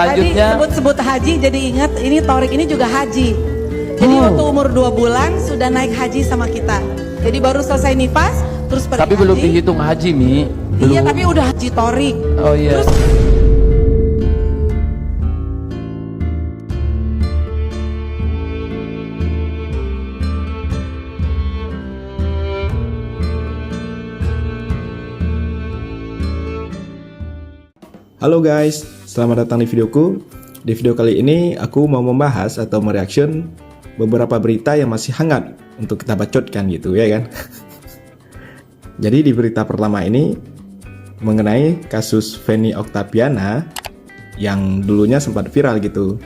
Selanjutnya sebut haji, jadi ingat ini Torik ini juga haji. Jadi waktu umur 2 bulan sudah naik haji sama kita. Jadi baru selesai nifas, terus pergi tapi haji. belum dihitung haji, Mi. Belum. Iya, tapi udah haji Torik. Oh iya. Terus Halo guys, selamat datang di videoku. Di video kali ini aku mau membahas atau mereaction beberapa berita yang masih hangat untuk kita bacotkan gitu ya kan. Jadi di berita pertama ini mengenai kasus Feni Oktaviana yang dulunya sempat viral gitu.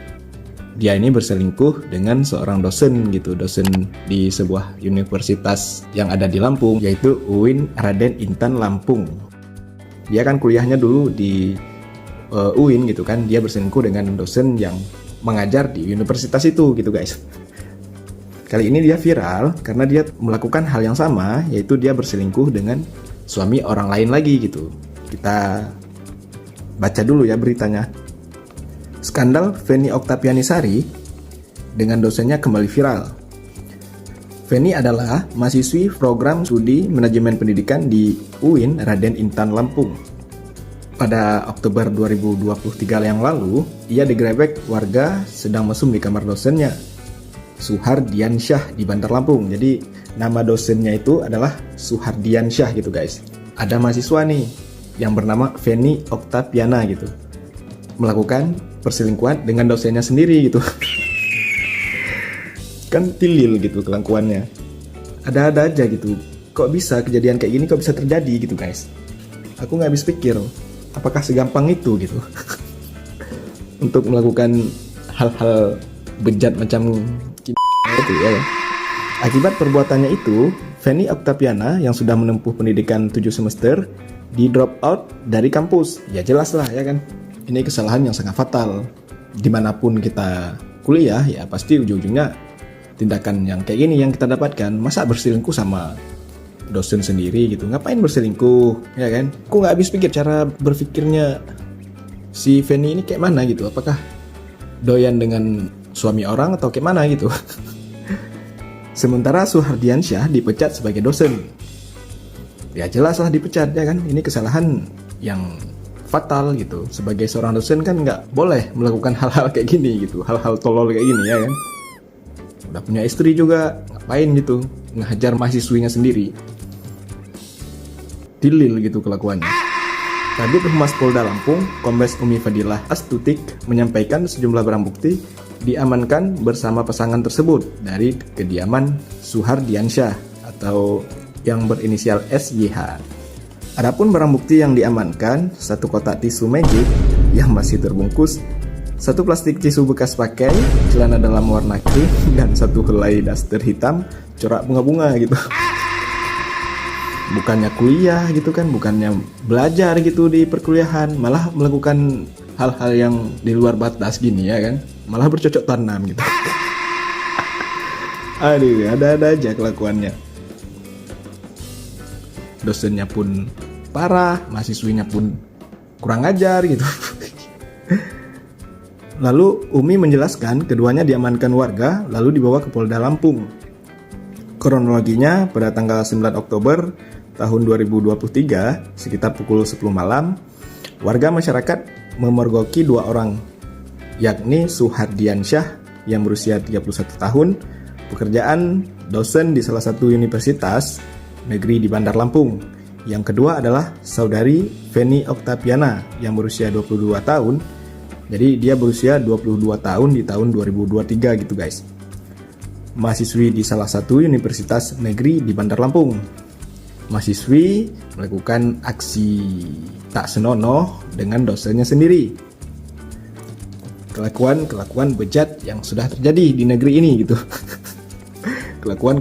Dia ini berselingkuh dengan seorang dosen gitu, dosen di sebuah universitas yang ada di Lampung, yaitu UIN Raden Intan Lampung. Dia kan kuliahnya dulu di UIN gitu kan, dia berselingkuh dengan dosen yang mengajar di universitas itu gitu guys. Kali ini dia viral karena dia melakukan hal yang sama, yaitu dia berselingkuh dengan suami orang lain lagi gitu. Kita baca dulu ya beritanya. Skandal Feni Oktavianisari dengan dosennya kembali viral. Feni adalah mahasiswi program studi manajemen pendidikan di UIN Raden Intan Lampung. Pada Oktober 2023 yang lalu, ia digerebek warga sedang mesum di kamar dosennya, Suhardiansyah di Bandar Lampung. Jadi nama dosennya itu adalah Suhardiansyah gitu guys. Ada mahasiswa nih yang bernama Feni Oktaviana gitu, melakukan perselingkuhan dengan dosennya sendiri gitu. Kan tilil gitu kelakuannya. Ada-ada aja gitu. Kok bisa kejadian kayak gini, kok bisa terjadi gitu guys. Aku nggak habis pikir, apakah segampang itu gitu untuk melakukan hal-hal bejat macam itu ya. Akibat perbuatannya itu, Feni Oktaviana yang sudah menempuh pendidikan 7 semester di drop out dari kampus. Ya jelas lah ya kan. Ini kesalahan yang sangat fatal. Dimanapun kita kuliah ya pasti ujung-ujungnya tindakan yang kayak gini yang kita dapatkan. Masa berselingkuh sama dosen sendiri gitu, ngapain berselingkuh ya kan? Aku nggak habis pikir cara berpikirnya si Feni ini kayak mana gitu. Apakah doyan dengan suami orang atau kayak mana gitu? Sementara Suhardiansyah dipecat sebagai dosen. Ya jelas lah dipecat ya kan. Ini kesalahan yang fatal gitu. Sebagai seorang dosen kan nggak boleh melakukan hal-hal kayak gini gitu, hal-hal tolol kayak gini ya kan. Udah punya istri juga, ngapain gitu ngehajar mahasiswinya sendiri. Tilil gitu kelakuannya. Kabid Humas Polda Lampung, Kombes Umi Fadilah Astutik menyampaikan sejumlah barang bukti diamankan bersama pasangan tersebut dari kediaman Suhardiansyah atau yang berinisial SYH. Adapun barang bukti yang diamankan, 1 kotak tisu magic yang masih terbungkus, 1 plastik tisu bekas pakai, celana dalam warna krim, dan 1 helai daster hitam corak bunga-bunga gitu. Bukannya kuliah gitu kan, bukannya belajar gitu di perkuliahan, malah melakukan hal-hal yang di luar batas gini ya kan, malah bercocok tanam gitu. Aduh, ada-ada aja kelakuannya. Dosennya pun parah, mahasiswinya pun kurang ajar gitu. Lalu Umi menjelaskan keduanya diamankan warga lalu dibawa ke Polda Lampung. Kronologinya pada tanggal 9 Oktober tahun 2023 sekitar pukul 10 malam, warga masyarakat memergoki 2 orang, yakni Suhardiansyah yang berusia 31 tahun, pekerjaan dosen di salah satu universitas negeri di Bandar Lampung. Yang kedua adalah saudari Feni Oktaviana yang berusia 22 tahun. Jadi dia berusia 22 tahun di tahun 2023 gitu guys. Mahasiswi di salah satu universitas negeri di Bandar Lampung. Mahasiswi melakukan aksi tak senonoh dengan dosennya sendiri. Kelakuan bejat yang sudah terjadi di negeri ini gitu. Kelakuan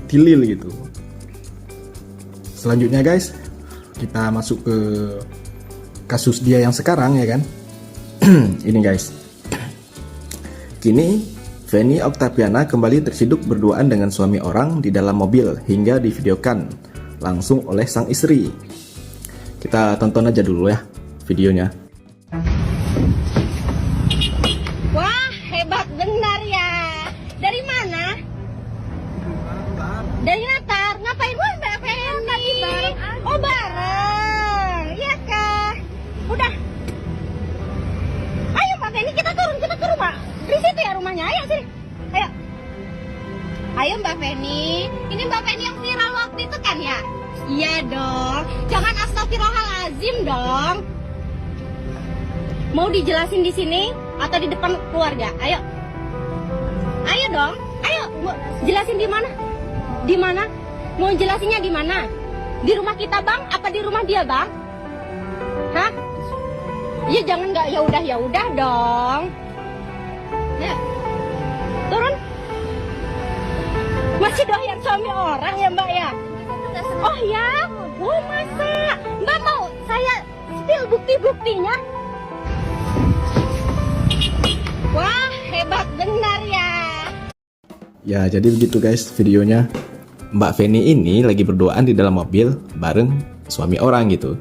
tilil gitu. Selanjutnya guys, kita masuk ke kasus dia yang sekarang ya kan. Ini guys. Kini Feni Oktaviana kembali terciduk berduaan dengan suami orang di dalam mobil hingga divideokan langsung oleh sang istri. Kita tonton aja dulu ya videonya. Dari Natar, ngapain wah Mbak Feni? Oh bareng, iya kah? Udah. Ayo Mbak Feni, kita turun, kita ke rumah. Di situ ya rumahnya, ayo sini. Ayo. Ayo Mbak Feni, ini Mbak Feni yang viral waktu itu kan ya? Iya dong, jangan astagfirullahalazim dong. Mau dijelasin di sini atau di depan keluarga? Ayo. Ayo dong. Ayo, jelasin di mana? Di mana? Mau jelasinnya di mana? Di rumah kita, Bang? Apa di rumah dia, Bang? Hah? Iya, jangan nggak ya udah dong. Ya. Turun. Masih doyan suami orang ya, Mbak ya? Oh ya? Oh, masa? Mbak mau saya spill bukti-buktinya? Wah, hebat benar ya. Ya, jadi begitu guys videonya. Mbak Feni ini lagi berduaan di dalam mobil bareng suami orang gitu.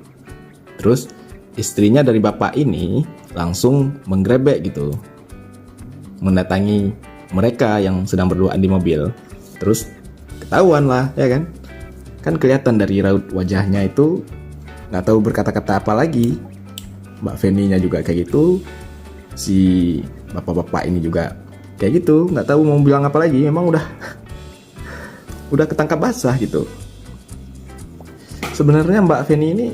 Terus istrinya dari bapak ini langsung menggrebek gitu, mendatangi mereka yang sedang berduaan di mobil. Terus ketahuan lah ya kan. Kan kelihatan dari raut wajahnya itu nggak tahu berkata-kata apa lagi. Mbak Feni-nya juga kayak gitu. Si bapak-bapak ini juga kayak gitu, nggak tahu mau bilang apa lagi. Memang udah ketangkap basah gitu. Sebenarnya Mbak Feni ini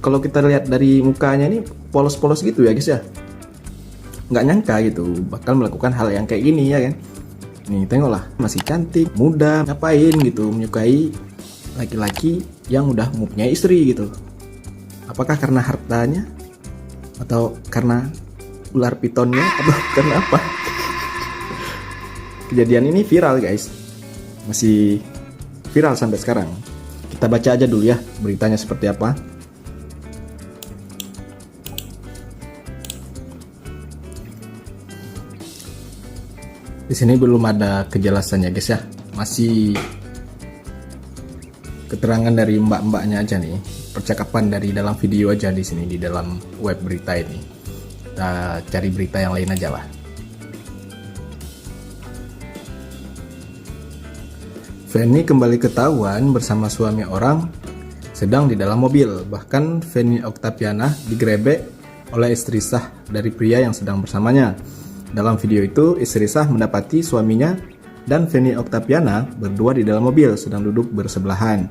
kalau kita lihat dari mukanya ini polos-polos gitu ya guys ya. Nggak nyangka gitu bakal melakukan hal yang kayak gini ya kan. Nih tengoklah, masih cantik, muda, ngapain gitu menyukai laki-laki yang udah mempunyai istri gitu. Apakah karena hartanya atau karena ular pitonnya atau karena apa? Kejadian ini viral guys, masih viral sampai sekarang. Kita baca aja dulu ya beritanya seperti apa. Di sini belum ada kejelasannya guys ya, masih keterangan dari mbak-mbaknya aja nih, percakapan dari dalam video aja di sini di dalam web berita ini. Kita cari berita yang lain aja lah. Feni kembali ketahuan bersama suami orang sedang di dalam mobil. Bahkan Feni Oktaviana digrebek oleh istri sah dari pria yang sedang bersamanya. Dalam video itu, istri sah mendapati suaminya dan Feni Oktaviana berdua di dalam mobil sedang duduk bersebelahan.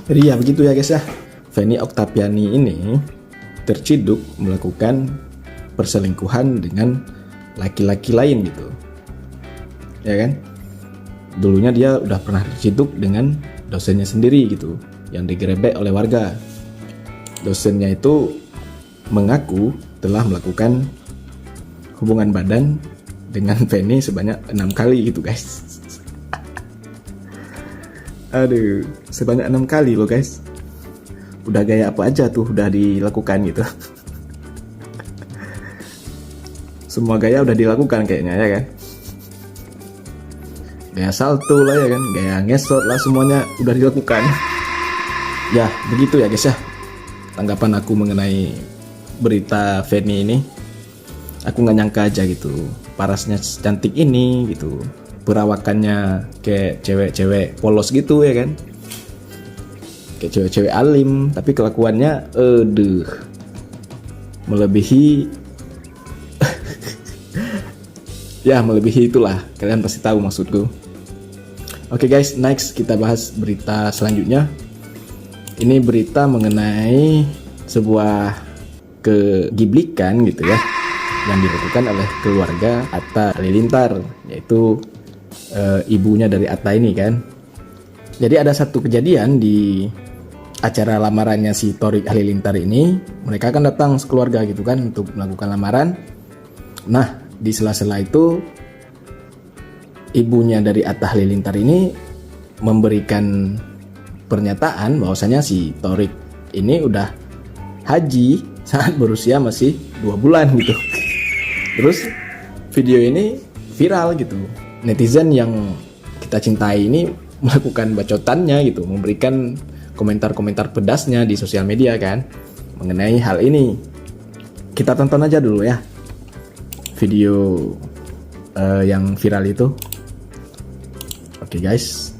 Jadi ya begitu ya guys ya. Feni Oktaviani ini terciduk melakukan perselingkuhan dengan laki-laki lain gitu. Ya kan? Dulunya dia udah pernah terciduk dengan dosennya sendiri gitu, yang digrebek oleh warga. Dosennya itu mengaku telah melakukan hubungan badan dengan Feni sebanyak 6 kali gitu guys. Aduh, sebanyak 6 kali loh guys. Udah gaya apa aja tuh udah dilakukan gitu. Semua gaya udah dilakukan kayaknya ya kan. Gaya salto lah ya kan, gaya ngesot lah, semuanya udah dilakukan. Ya begitu ya guys ya tanggapan aku mengenai berita Feni ini. Aku nggak nyangka aja gitu, parasnya cantik ini gitu, perawakannya kayak cewek-cewek polos gitu ya kan, kayak cewek-cewek alim, tapi kelakuannya melebihi ya melebihi itulah, kalian pasti tahu maksudku. Oke guys, next kita bahas berita selanjutnya. Ini berita mengenai sebuah kegiblikan gitu ya yang dilakukan oleh keluarga Atta Halilintar, yaitu ibunya dari Atta ini kan. Jadi ada satu kejadian di acara lamarannya si Thorik Halilintar ini, mereka kan datang sekeluarga gitu kan untuk melakukan lamaran. Nah di sela-sela itu ibunya dari Atta Halilintar ini memberikan pernyataan bahwasanya si Thorik ini udah haji saat berusia masih 2 bulan gitu. Terus video ini viral gitu. Netizen yang kita cintai ini melakukan bacotannya gitu, memberikan komentar-komentar pedasnya di sosial media kan mengenai hal ini. Kita tonton aja dulu ya video yang viral itu. Oke guys.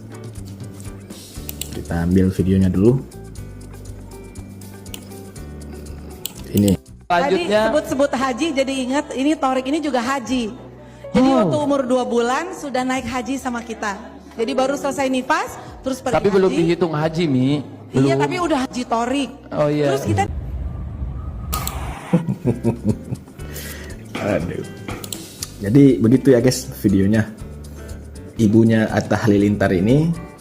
Kita ambil videonya dulu. Ini. Tadi Selanjutnya sebut-sebut haji jadi ingat ini Torik ini juga haji. Jadi waktu umur 2 bulan sudah naik haji sama kita. Jadi baru selesai nifas terus pergi tapi haji. belum dihitung haji Mi. Iya Belum. tapi udah haji Torik. Oh iya. Terus kita Aduh. Jadi begitu ya guys videonya. Ibunya Atta Halilintar ini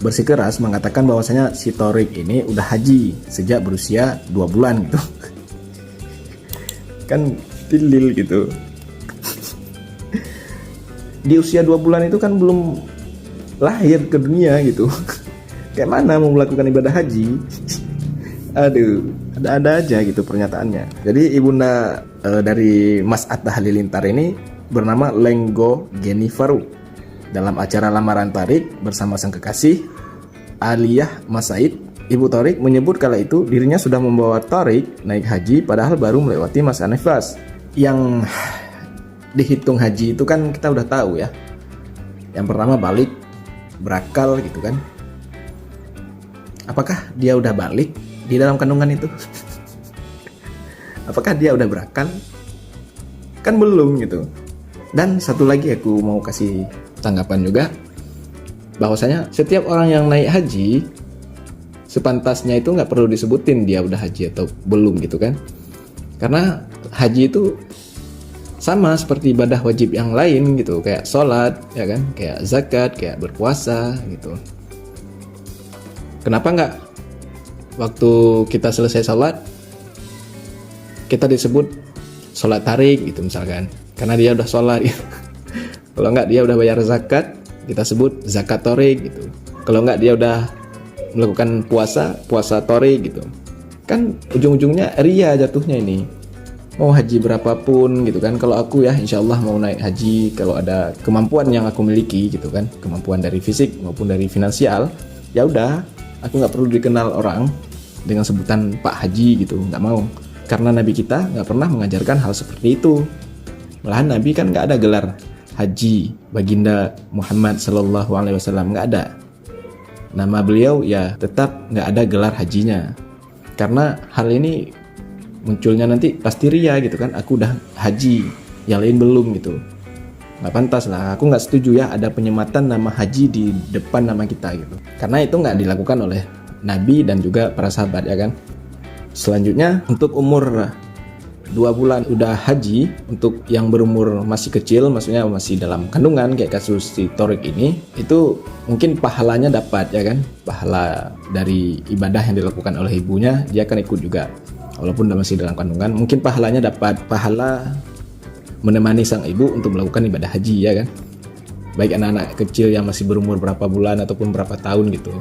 bersikeras mengatakan bahwasanya si Torik ini udah haji sejak berusia 2 bulan gitu. Kan tilil gitu. Di usia 2 bulan itu kan belum lahir ke dunia gitu. Kayak mana mau melakukan ibadah haji? Aduh, ada-ada aja gitu pernyataannya. Jadi ibunda dari Mas Atta Halilintar ini bernama Lenggo Genifaru. Dalam acara lamaran Tarik bersama sang kekasih Aliyah Mas Said, Ibu Torik menyebut kala itu dirinya sudah membawa Torik naik haji padahal baru melewati masa nifas. Yang dihitung haji itu kan kita udah tahu ya. Yang pertama balik, berakal gitu kan. Apakah dia udah balik di dalam kandungan itu? Apakah dia udah berakal? Kan belum gitu. Dan satu lagi aku mau kasih tanggapan juga, bahwasanya setiap orang yang naik haji sepantasnya itu nggak perlu disebutin dia udah haji atau belum gitu kan. Karena haji itu sama seperti ibadah wajib yang lain gitu, kayak sholat ya kan, kayak zakat, kayak berpuasa gitu. Kenapa nggak waktu kita selesai sholat kita disebut sholat tarik gitu misalkan, karena dia udah sholat gitu. Kalau nggak dia udah bayar zakat, kita sebut zakat torik gitu. Kalau nggak dia udah melakukan puasa torik gitu. Kan ujung-ujungnya ria jatuhnya ini. Mau haji berapapun gitu kan, kalau aku ya insya Allah mau naik haji kalau ada kemampuan yang aku miliki gitu kan, kemampuan dari fisik maupun dari finansial, ya udah aku nggak perlu dikenal orang dengan sebutan Pak Haji gitu, nggak mau, karena Nabi kita nggak pernah mengajarkan hal seperti itu. Malahan Nabi kan nggak ada gelar Haji Baginda Muhammad Sallallahu Alaihi Wasallam, nggak ada. Nama beliau ya tetap nggak ada gelar hajinya, karena hal ini munculnya nanti pasti ria gitu kan, aku udah haji yang lain belum gitu, nggak pantas lah. Aku nggak setuju ya ada penyematan nama haji di depan nama kita gitu, karena itu nggak dilakukan oleh Nabi dan juga para sahabat ya kan. Selanjutnya untuk umur 2 bulan udah haji, untuk yang berumur masih kecil, maksudnya masih dalam kandungan kayak kasus si Torik ini, itu mungkin pahalanya dapat ya kan, pahala dari ibadah yang dilakukan oleh ibunya dia akan ikut juga. Walaupun masih dalam kandungan, mungkin pahalanya dapat pahala menemani sang ibu untuk melakukan ibadah haji ya kan. Baik anak-anak kecil yang masih berumur berapa bulan ataupun berapa tahun gitu.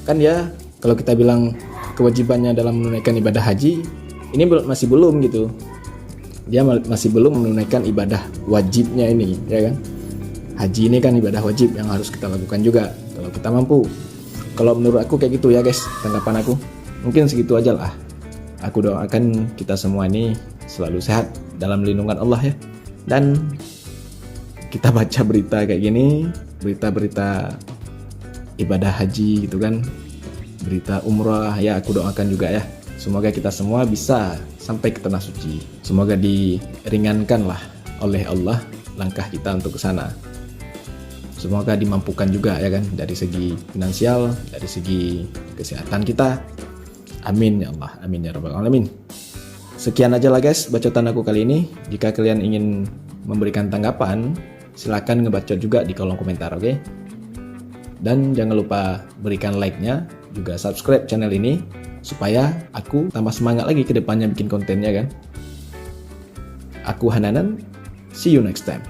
Kan ya kalau kita bilang kewajibannya dalam menunaikan ibadah haji, ini masih belum gitu. Dia masih belum menunaikan ibadah wajibnya ini ya kan. Haji ini kan ibadah wajib yang harus kita lakukan juga kalau kita mampu. Kalau menurut aku kayak gitu ya guys, tanggapan aku. Mungkin segitu aja lah. Aku doakan kita semua ini selalu sehat dalam lindungan Allah ya. Dan kita baca berita kayak gini, berita-berita ibadah haji gitu kan, berita umrah ya, aku doakan juga ya. Semoga kita semua bisa sampai ke tanah suci. Semoga diringankan lah oleh Allah langkah kita untuk ke sana. Semoga dimampukan juga ya kan, dari segi finansial, dari segi kesehatan kita. Amin ya Allah, amin ya rabbal alamin. Sekian aja lah guys bacotan aku kali ini. Jika kalian ingin memberikan tanggapan, silakan ngebacot juga di kolom komentar, oke? Dan jangan lupa berikan like-nya, juga subscribe channel ini supaya aku tambah semangat lagi ke depannya bikin kontennya kan. Aku Hananan, see you next time.